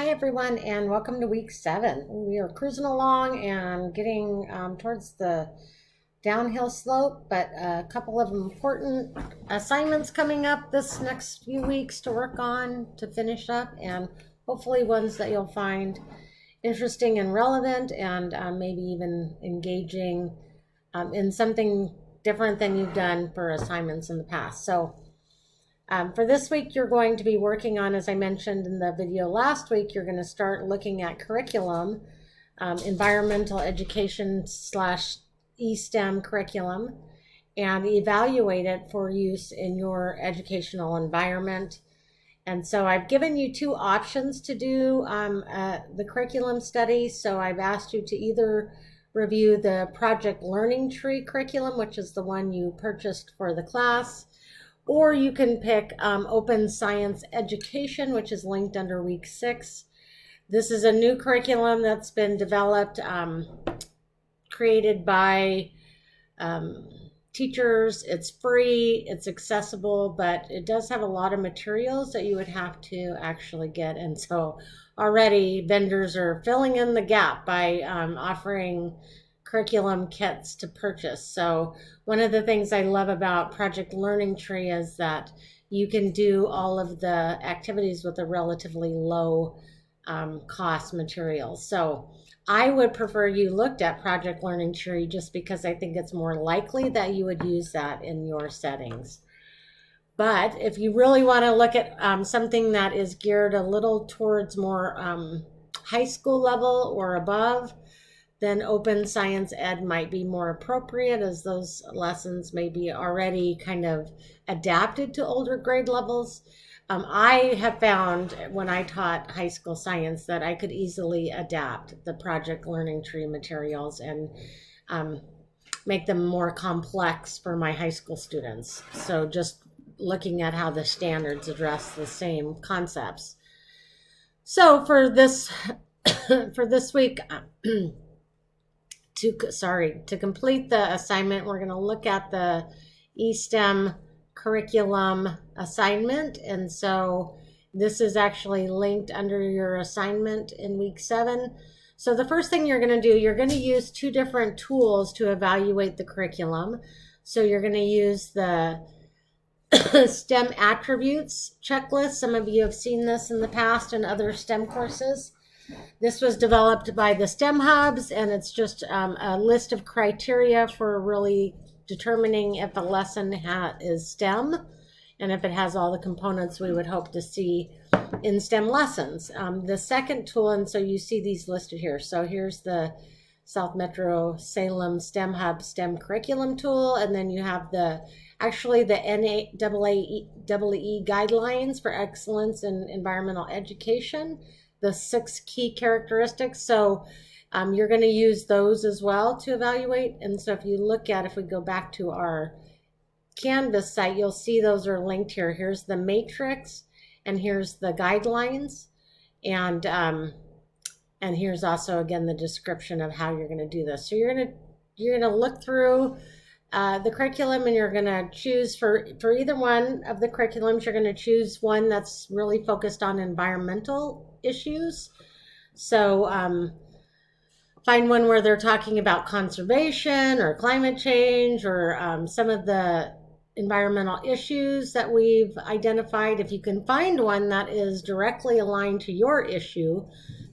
Hi everyone, and welcome to week 7. We are cruising along and getting towards the downhill slope, but a couple of important assignments coming up this next few weeks to work on to finish up, and hopefully ones that you'll find interesting and relevant, and maybe even engaging in something different than you've done for assignments in the past. So for this week, you're going to be working on, as I mentioned in the video last week, you're going to start looking at curriculum, environmental education slash STEM curriculum, and evaluate it for use in your educational environment. And so I've given you two options to do the curriculum study. So I've asked you to either review the Project Learning Tree curriculum, which is the one you purchased for the class, or you can pick Open Science Education, which is linked under week 6. This is a new curriculum that's been developed, created by teachers. It's free, it's accessible, but it does have a lot of materials that you would have to actually get. And so already vendors are filling in the gap by offering curriculum kits to purchase. So one of the things I love about Project Learning Tree is that you can do all of the activities with a relatively low cost materials. So I would prefer you looked at Project Learning Tree just because I think it's more likely that you would use that in your settings. But if you really want to look at something that is geared a little towards more high school level or above, then Open Science Ed might be more appropriate, as those lessons may be already kind of adapted to older grade levels. I have found when I taught high school science that I could easily adapt the Project Learning Tree materials and make them more complex for my high school students. So just looking at how the standards address the same concepts. So for this week, to complete the assignment, we're going to look at the eSTEM curriculum assignment. And so this is actually linked under your assignment in week 7. So the first thing you're going to do, you're going to use two different tools to evaluate the curriculum. So you're going to use the STEM attributes checklist. Some of you have seen this in the past in other STEM courses. This was developed by the STEM hubs, and it's just a list of criteria for really determining if a lesson is STEM and if it has all the components we would hope to see in STEM lessons. The second tool, and so you see these listed here. So here's the South Metro Salem STEM Hub STEM curriculum tool, and then you have the NAEE guidelines for excellence in environmental education, the 6 key characteristics. So you're going to use those as well to evaluate. And so if we go back to our Canvas site, you'll see those are linked here. Here's the matrix, and here's the guidelines, and here's also again the description of how you're going to do this. So you're going to look through the curriculum, and you're going to choose for either one of the curriculums. You're going to choose one that's really focused on environmental issues. So find one where they're talking about conservation or climate change or some of the environmental issues that we've identified. If you can find one that is directly aligned to your issue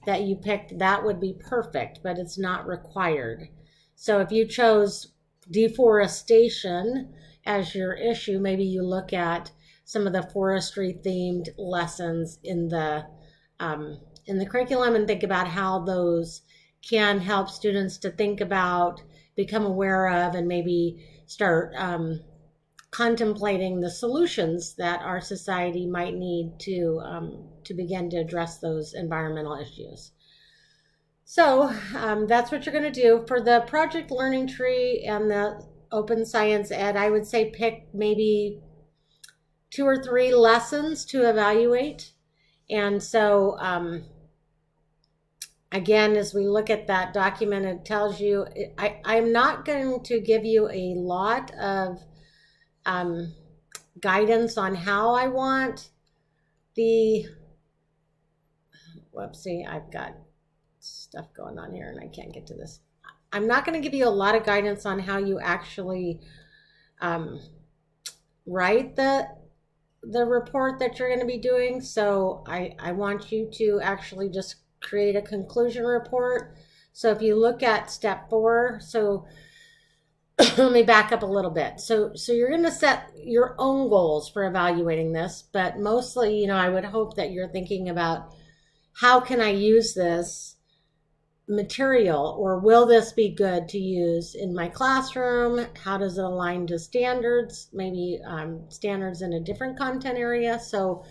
that you picked, that would be perfect, but it's not required. So if you chose deforestation as your issue, maybe you look at some of the forestry themed lessons in the curriculum and think about how those can help students to think about, become aware of, and maybe start contemplating the solutions that our society might need to begin to address those environmental issues. So that's what you're going to do. For the Project Learning Tree and the Open Science Ed, I would say pick maybe 2 or 3 lessons to evaluate. And so again, as we look at that document, it tells you, I'm not going to give you a lot of guidance on how I want the Whoopsie, I've got stuff going on here and I can't get to this. I'm not going to give you a lot of guidance on how you actually write the report that you're going to be doing. So I want you to actually just create a conclusion report. So if you look at step 4, so let me back up a little bit. So you're going to set your own goals for evaluating this, but mostly, you know, I would hope that you're thinking about how can I use this material, or will this be good to use in my classroom? How does it align to standards, maybe standards in a different content area? So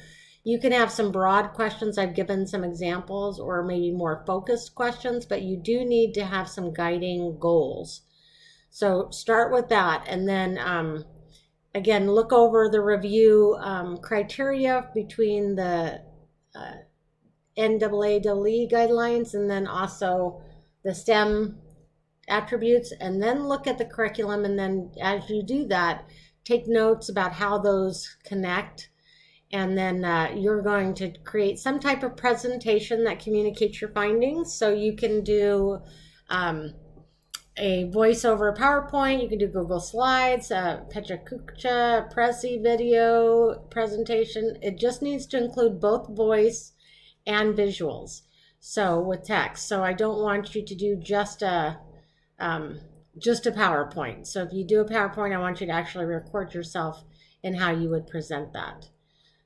you can have some broad questions. I've given some examples, or maybe more focused questions, but you do need to have some guiding goals. So start with that, and then again, look over the review criteria between the NAAE guidelines and then also the STEM attributes, and then look at the curriculum. And then as you do that, take notes about how those connect. And then you're going to create some type of presentation that communicates your findings. So you can do a voiceover PowerPoint, you can do Google Slides, Pecha Kucha, Prezi video presentation. It just needs to include both voice and visuals, so with text. So I don't want you to do just a PowerPoint. So if you do a PowerPoint, I want you to actually record yourself in how you would present that.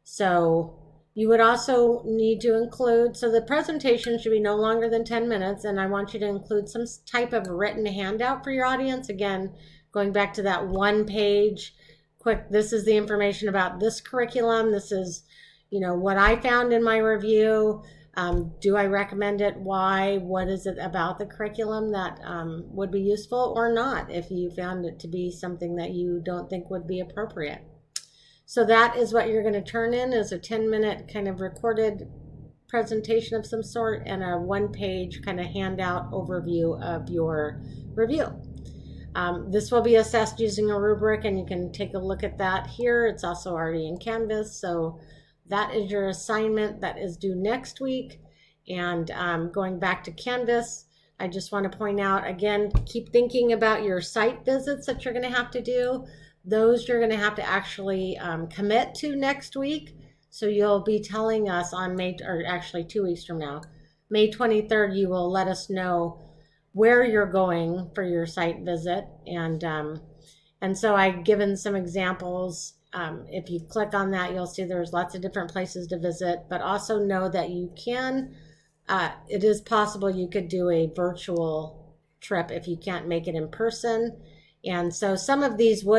So you would also need to include, so the presentation should be no longer than 10 minutes, and I want you to include some type of written handout for your audience. Again, going back to that 1-page quick, this is the information about this curriculum, this is, you know, what I found in my review. Do I recommend it? Why? What is it about the curriculum that would be useful or not, if you found it to be something that you don't think would be appropriate? So that is what you're going to turn in, is a 10-minute kind of recorded presentation of some sort and a 1-page kind of handout overview of your review. This will be assessed using a rubric, and you can take a look at that here. It's also already in Canvas. So that is your assignment that is due next week. And going back to Canvas, I just want to point out again, keep thinking about your site visits that you're going to have to do. Those you're going to have to actually commit to next week. So you'll be telling us on actually 2 weeks from now, May 23rd, you will let us know where you're going for your site visit. And so I've given some examples. If you click on that, you'll see there's lots of different places to visit, but also know that you can, it is possible you could do a virtual trip if you can't make it in person. And so some of these you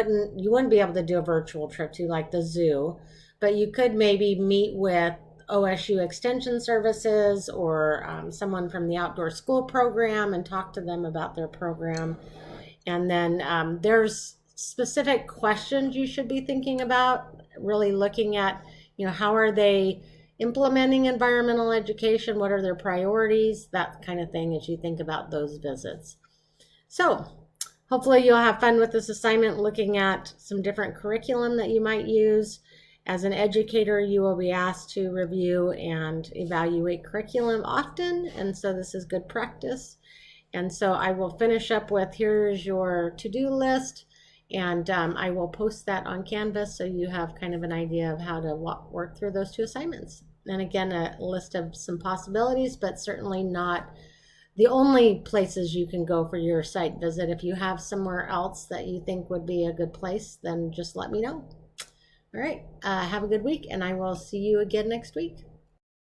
wouldn't be able to do a virtual trip to, like the zoo, but you could maybe meet with OSU Extension Services or someone from the outdoor school program and talk to them about their program. And then there's specific questions you should be thinking about, really looking at, you know, how are they implementing environmental education? What are their priorities? That kind of thing as you think about those visits. So hopefully you'll have fun with this assignment, looking at some different curriculum that you might use. As an educator, you will be asked to review and evaluate curriculum often, and so this is good practice. And so I will finish up with, here's your to-do list, and I will post that on Canvas so you have kind of an idea of how to work through those 2 assignments. And again, a list of some possibilities, but certainly not the only places you can go for your site visit. If you have somewhere else that you think would be a good place, then just let me know. All right, have a good week, and I will see you again next week.